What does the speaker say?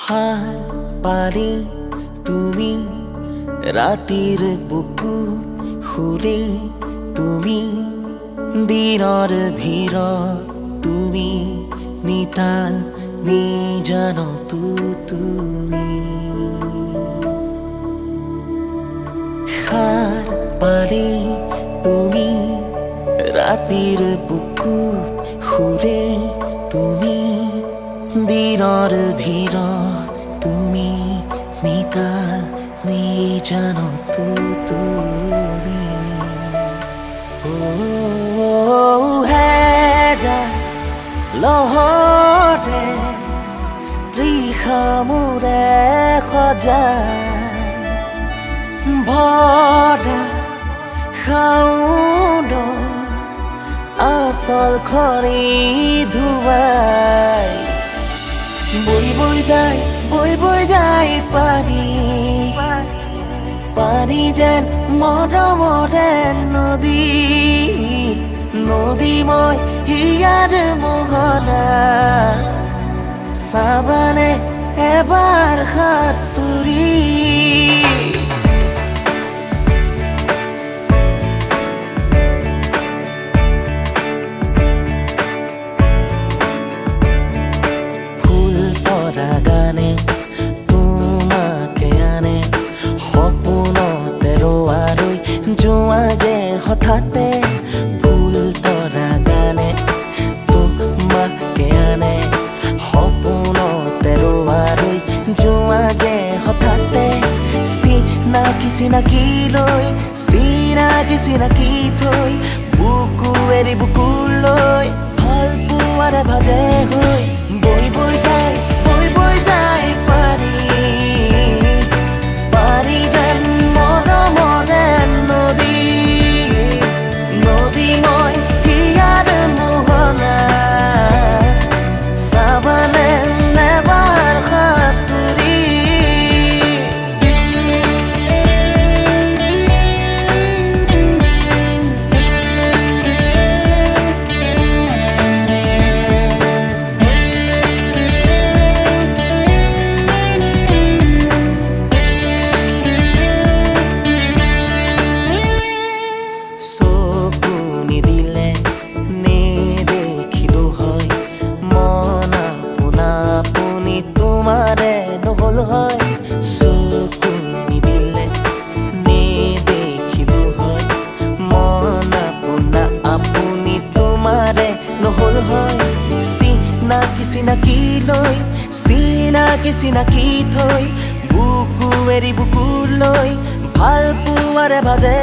হাৰ পালে তুমি ৰাতিৰ বুকুত শুলে তুমি দিনৰ ভিৰত তুমি নিতাল নিজানতো তুমি হাৰ পালে তুমি ৰাতিৰ বুকুত শুলে তুমি দিনৰ ভিৰত তুমি নিতাল নিজানতো তুমি হেজা লহতে ত্ৰিশামূৰে সজাই ভৰা শাওনৰ আচল খৰি ধুৱাই বৈ বৈ যায় পানী যেন মৰমৰে নদী মই হিয়াৰ মোহনা চাবানে এবাৰ সাঁতুৰি গানে তোমাকে আনে সপোনতে ৰোৱালৈ যোৱা যে হঠাতে ফুল তৰা গানে তোমাকে আনে সপোনতে ৰোৱালৈ যোৱা যে হঠাতে চিনাকি থৈ বুকু এৰি বুকুলৈ ভাল পোৱাৰে ভাজে হৈ বৈ যায় পানী যেন মৰমৰে নদী মই হিয়াৰ মোহনা চাবানে এবাৰ সাঁতুৰি চিনাকি থৈ বুকু এৰি বুকুলৈ ভাল পোৱাৰে ভাজে